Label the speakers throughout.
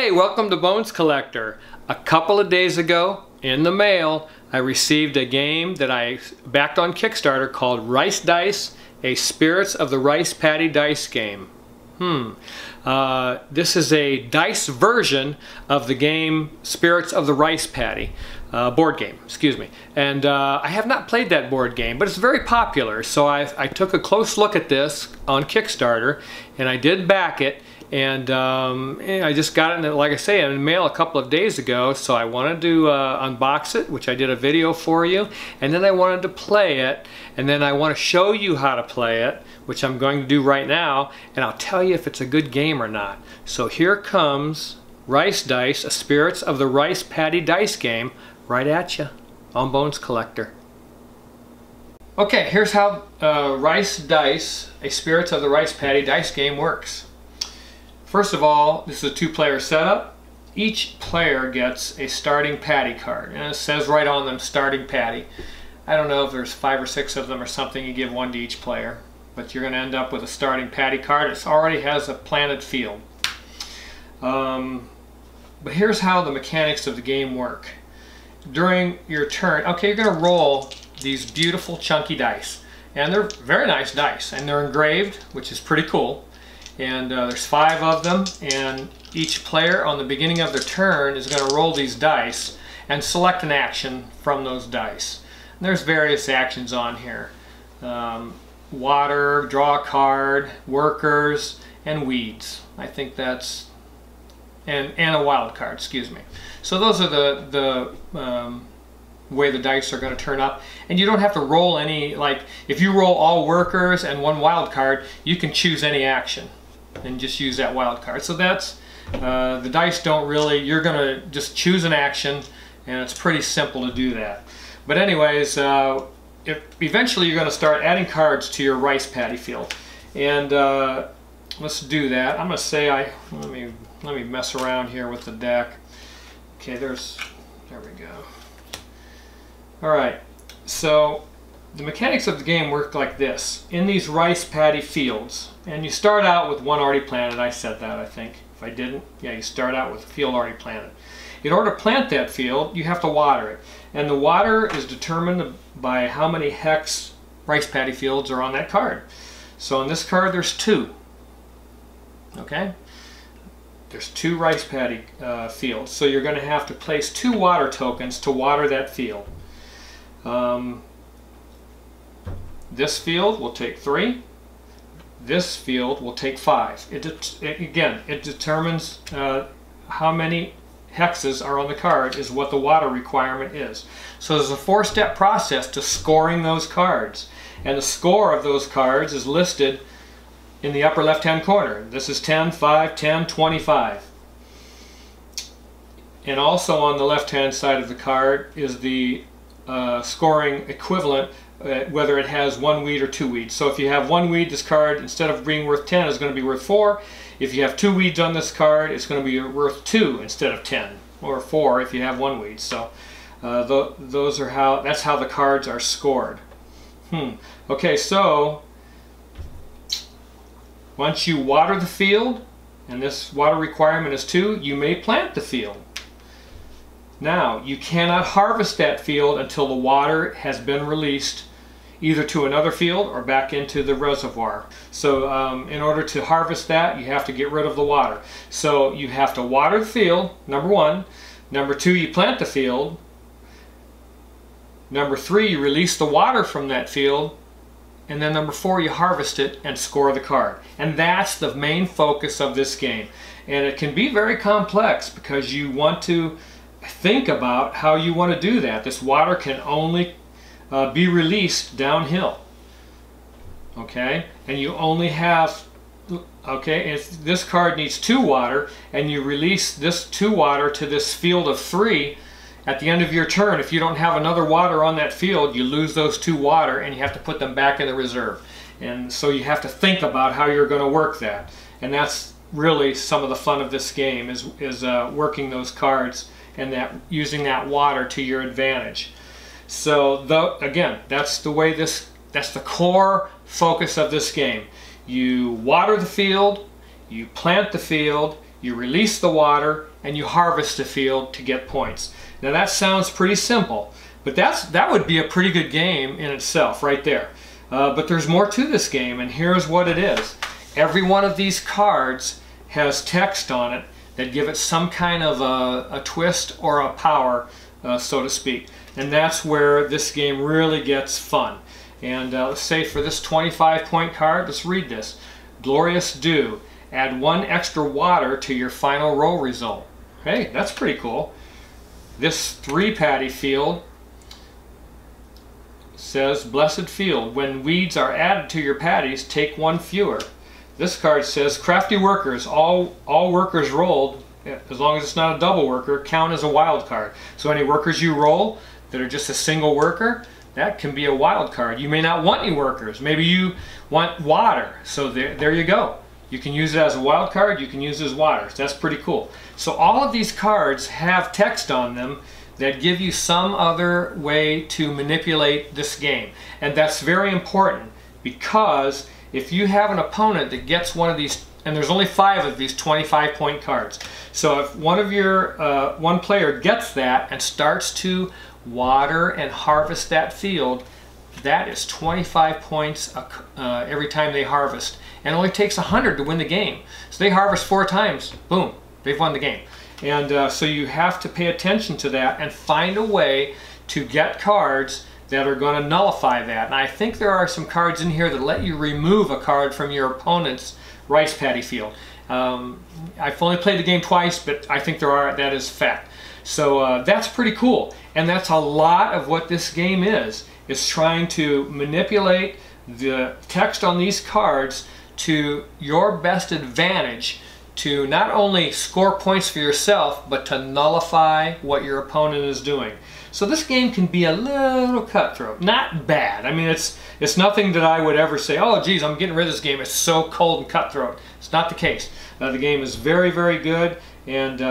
Speaker 1: Hey, welcome to Bones Collector. A couple of days ago, in the mail, I received a game that I backed on Kickstarter called Rice Dice, a Spirits of the Rice Paddy dice game. This is a dice version of the game Spirits of the Rice Paddy. Board game, excuse me. And I have not played that board game, but it's very popular. So I took a close look at this on Kickstarter, and I did back it. And I just got it, like I say, in the mail a couple of days ago, so I wanted to unbox it, which I did a video for you, and then I wanted to play it, and then I want to show you how to play it, which I'm going to do right now, and I'll tell you if it's a good game or not. So here comes Rice Dice, a Spirits of the Rice Paddy dice game, right at you on Bones Collector. Okay, here's how Rice Dice, a Spirits of the Rice Paddy dice game works. First of all, this is a two-player setup. Each player gets a starting paddy card, and it says right on them starting paddy. I don't know if there's 5 or 6 of them or something. You give one to each player, but you're going to end up with a starting paddy card. It already has a planted field. But here's how the mechanics of the game work. During your turn, okay, you're going to roll these beautiful chunky dice, and they're very nice dice, and they're engraved, which is pretty cool. And there's 5 of them, and each player on the beginning of their turn is going to roll these dice and select an action from those dice. And there's various actions on here. Water, draw a card, workers, and weeds. I think that's, and a wild card, excuse me. So those are the way the dice are going to turn up. And you don't have to roll any, like if you roll all workers and 1 wild card, you can choose any action and just use that wild card. So that's, the dice don't really, you're going to just choose an action, and it's pretty simple to do that. But anyways, eventually you're going to start adding cards to your rice paddy field. And let's do that. I'm going to say, let me mess around here with the deck. Okay, there we go. Alright, so the mechanics of the game work like this. In these rice paddy fields, and you start out with one already planted. I said that, I think. If I didn't, yeah, you start out with a field already planted. In order to plant that field, you have to water it. And the water is determined by how many hex rice paddy fields are on that card. So on this card, there's 2. Okay? There's 2 rice paddy fields. So you're going to have to place 2 water tokens to water that field. This field will take 3. This field will take 5. It determines how many hexes are on the card is what the water requirement is. So there's a 4-step process to scoring those cards. And the score of those cards is listed in the upper left-hand corner. This is 10, 5, 10, 25. And also on the left-hand side of the card is the scoring equivalent, whether it has 1 weed or 2 weeds. So if you have 1 weed, this card, instead of being worth 10, is going to be worth 4. If you have 2 weeds on this card, it's going to be worth 2 instead of 10, or 4 if you have 1 weed. So that's how the cards are scored. Okay, so once you water the field, and this water requirement is 2, you may plant the field. Now, you cannot harvest that field until the water has been released either to another field or back into the reservoir. So in order to harvest that, you have to get rid of the water. So you have to water the field, number 1. Number 2, you plant the field. Number 3, you release the water from that field. And then number 4, you harvest it and score the card. And that's the main focus of this game. And it can be very complex because you want to think about how you want to do that. This water can only be released downhill. Okay? And you only have, okay, if this card needs 2 water and you release this 2 water to this field of 3, at the end of your turn, if you don't have another water on that field, you lose those 2 water and you have to put them back in the reserve. And so you have to think about how you're going to work that. And that's really some of the fun of this game, is working those cards and using that water to your advantage. So again, that's the core focus of this game. You water the field, you plant the field, you release the water, and you harvest a field to get points. Now that sounds pretty simple, but that would be a pretty good game in itself right there. But there's more to this game, and here's what it is. Every one of these cards has text on it that give it some kind of a twist or a power, so to speak. And that's where this game really gets fun. And let's say for this 25-point card, let's read this. Glorious Dew. Add 1 extra water to your final roll result. Hey, that's pretty cool. This 3-patty field says Blessed Field. When weeds are added to your patties, take 1 fewer. This card says Crafty Workers. All workers rolled, as long as it's not a double worker, count as a wild card. So any workers you roll that are just a single worker, that can be a wild card. You may not want any workers. Maybe you want water. So there you go. You can use it as a wild card, you can use it as water. That's pretty cool. So all of these cards have text on them that give you some other way to manipulate this game. And that's very important, because if you have an opponent that gets one of these, and there's only 5 of these 25-point cards. So if one player gets that and starts to water and harvest that field, that is 25 points every time they harvest. And it only takes 100 to win the game. So they harvest 4 times, boom, they've won the game. And so you have to pay attention to that and find a way to get cards that are going to nullify that. And I think there are some cards in here that let you remove a card from your opponent's rice paddy field. I've only played the game twice, but I think that is fact. So that's pretty cool. And that's a lot of what this game is trying to manipulate the text on these cards to your best advantage, to not only score points for yourself, but to nullify what your opponent is doing. So this game can be a little cutthroat. Not bad. I mean, it's nothing that I would ever say, oh geez, I'm getting rid of this game, it's so cold and cutthroat. It's not the case. The game is very, very good, and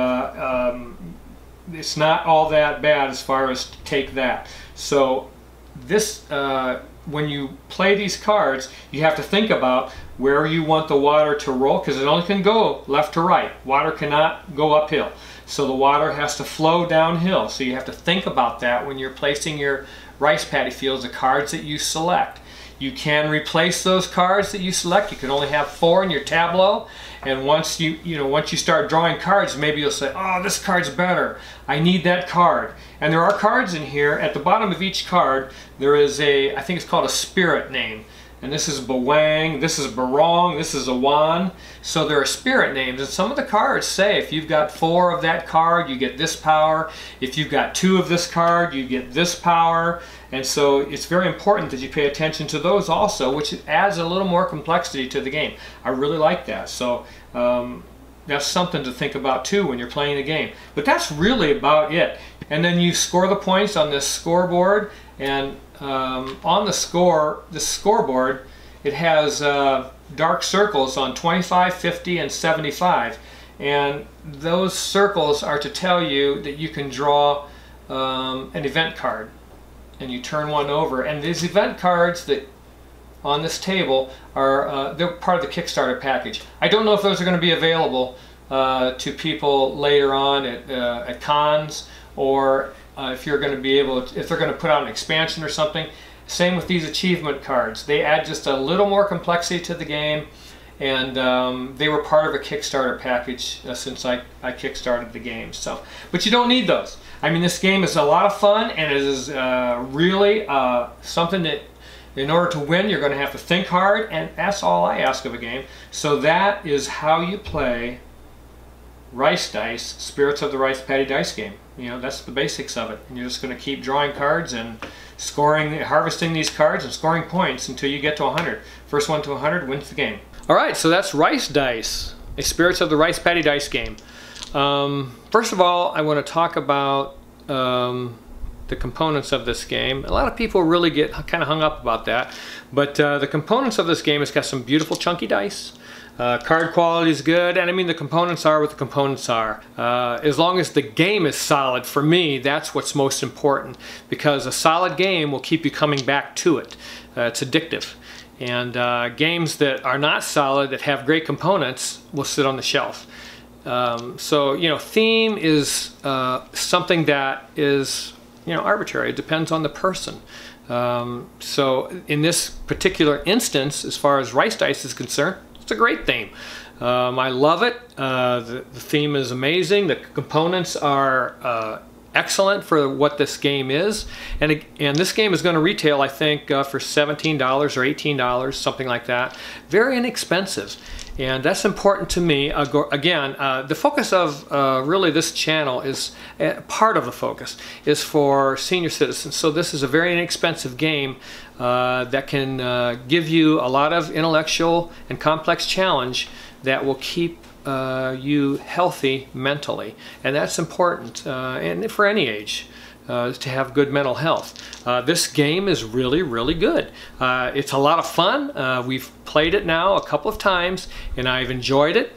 Speaker 1: it's not all that bad as far as take that. So this, when you play these cards, you have to think about where you want the water to roll, because it only can go left to right. Water cannot go uphill. So the water has to flow downhill. So you have to think about that when you're placing your rice paddy fields, the cards that you select. You can replace those cards that you select. You can only have 4 in your tableau. And once you start drawing cards, maybe you'll say, oh, this card's better. I need that card. And there are cards in here. At the bottom of each card, there is I think it's called a spirit name. And this is Bawang, this is Barong, this is Awan. So there are spirit names, and some of the cards say if you've got 4 of that card, you get this power. If you've got 2 of this card, you get this power. And so it's very important that you pay attention to those also, which adds a little more complexity to the game. I really like that. So that's something to think about too when you're playing the game. But that's really about it. And then you score the points on this scoreboard, and on the scoreboard, it has dark circles on 25, 50, and 75. And those circles are to tell you that you can draw an event card. And you turn one over. And these event cards that on this table are they're part of the Kickstarter package. I don't know if those are going to be available to people later on at cons, or if you're going to be able to, if they're going to put out an expansion or something. Same with these achievement cards. They add just a little more complexity to the game, and they were part of a Kickstarter package since I kickstarted the game. So, but you don't need those. I mean, this game is a lot of fun, and it is really something that, in order to win, you're going to have to think hard, and that's all I ask of a game. So that is how you play Rice Dice, Spirits of the Rice Paddy Dice game. You know, that's the basics of it. And you're just going to keep drawing cards and harvesting these cards and scoring points until you get to 100. First one to 100 wins the game. All right, so that's Rice Dice, a Spirits of the Rice Paddy Dice game. First of all, I want to talk about the components of this game. A lot of people really get kind of hung up about that, but the components of this game has got some beautiful chunky dice. Card quality is good, and I mean the components are what the components are. As long as the game is solid, for me, that's what's most important, because a solid game will keep you coming back to it. It's addictive. And games that are not solid, that have great components, will sit on the shelf. So, you know, theme is something that is, you know, arbitrary. It depends on the person. So in this particular instance, as far as Rice Dice is concerned, it's a great theme. I love it. The theme is amazing. The components are excellent for what this game is. And this game is going to retail, I think, for $17 or $18, something like that. Very inexpensive. And that's important to me. Again, the focus of really this channel is, part of the focus is for senior citizens. So this is a very inexpensive game that can give you a lot of intellectual and complex challenge that will keep you healthy mentally. And that's important, and for any age. To have good mental health. This game is really, really good. It's a lot of fun. We've played it now a couple of times and I've enjoyed it.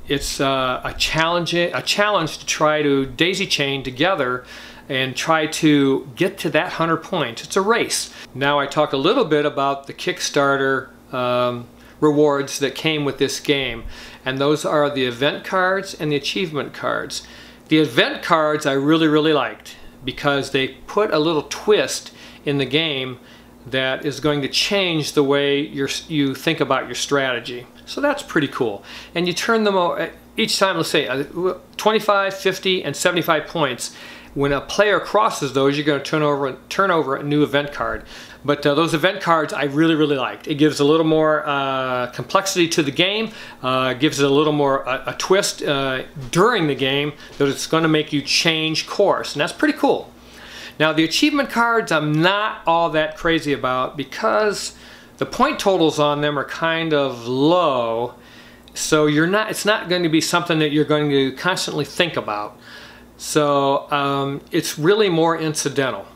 Speaker 1: It's a challenge to try to daisy chain together and try to get to that 100 points. It's a race. Now I talked a little bit about the Kickstarter rewards that came with this game, and those are the event cards and the achievement cards. The event cards I really, really liked because they put a little twist in the game that is going to change the way you think about your strategy. So that's pretty cool. And you turn them over each time, let's say 25, 50, and 75 points. When a player crosses those, you're going to turn over a new event card. But those event cards I really, really liked. It gives a little more complexity to the game, gives it a little more a twist during the game that it's going to make you change course, and that's pretty cool. Now the achievement cards I'm not all that crazy about because the point totals on them are kind of low, so it's not going to be something that you're going to constantly think about. So it's really more incidental.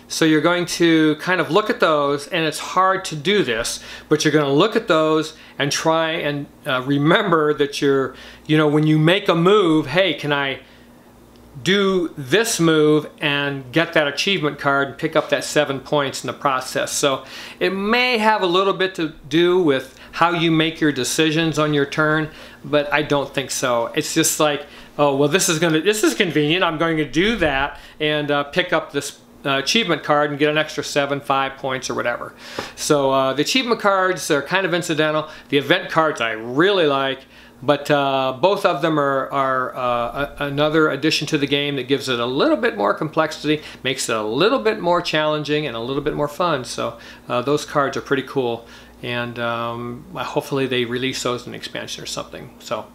Speaker 1: So you're going to kind of look at those, and it's hard to do this, but you're going to look at those and try and remember that you know, when you make a move, hey, can I do this move and get that achievement card and pick up that 7 points in the process. So it may have a little bit to do with how you make your decisions on your turn, but I don't think so. It's just like, oh, well, this is convenient. I'm going to do that and pick up this achievement card and get an extra 5 points or whatever. So the achievement cards are kind of incidental. The event cards I really like, but both of them are another addition to the game that gives it a little bit more complexity, makes it a little bit more challenging and a little bit more fun. So those cards are pretty cool, and hopefully they release those in an expansion or something. So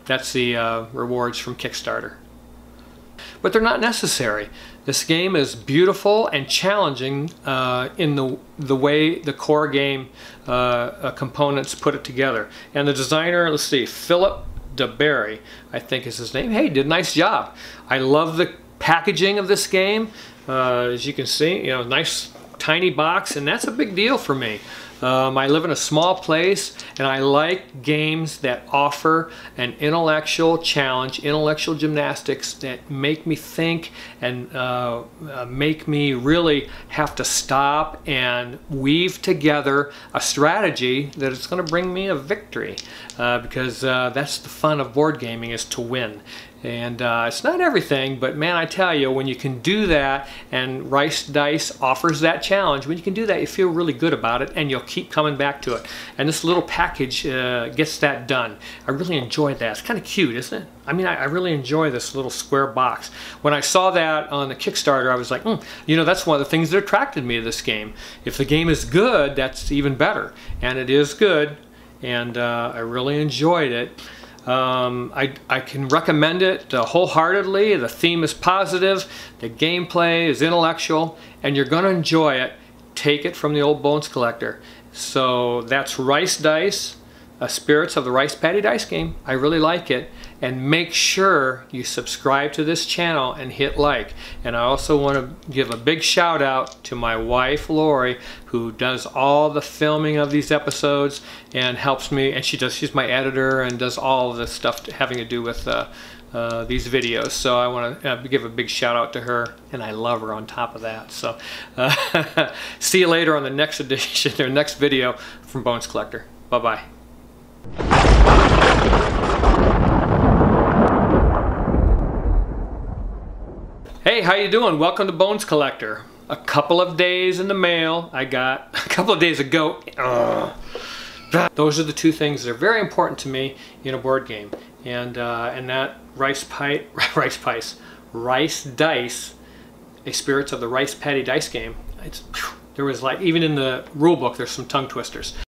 Speaker 1: that's the rewards from Kickstarter. But they're not necessary. This game is beautiful and challenging in the way the core game components put it together. And the designer, let's see, Philip DeBerry, I think is his name. Hey, did a nice job. I love the packaging of this game. As you can see, you know, nice tiny box, and that's a big deal for me. I live in a small place, and I like games that offer an intellectual challenge, intellectual gymnastics that make me think and make me really have to stop and weave together a strategy that is going to bring me a victory, because that's the fun of board gaming, is to win. And it's not everything, but man, I tell you, when you can do that, and Rice Dice offers that challenge, when you can do that, you feel really good about it, and you'll keep coming back to it. And this little package gets that done. I really enjoyed that. It's kind of cute, isn't it? I mean, I really enjoy this little square box. When I saw that on the Kickstarter, I was like, you know, that's one of the things that attracted me to this game. If the game is good, that's even better. And it is good, and I really enjoyed it. I can recommend it wholeheartedly. The theme is positive, the gameplay is intellectual, and you're going to enjoy it. Take it from the old Bones Collector. So that's Rice Dice, Spirits of the Rice Paddy Dice Game. I really like it. And make sure you subscribe to this channel and hit like. And I also want to give a big shout out to my wife Lori, who does all the filming of these episodes and helps me, and she's my editor and does all of the stuff having to do with these videos. So I want to give a big shout out to her, and I love her on top of that. So see you later on the next edition or next video from Bones Collector. Bye bye. Hey, how you doing? Welcome to Bones Collector. A couple of days in the mail. I got a couple of days ago. Those are the two things that are very important to me in a board game, and that rice dice, a Spirits of the Rice Paddy dice game. There was, like, even in the rule book, there's some tongue twisters.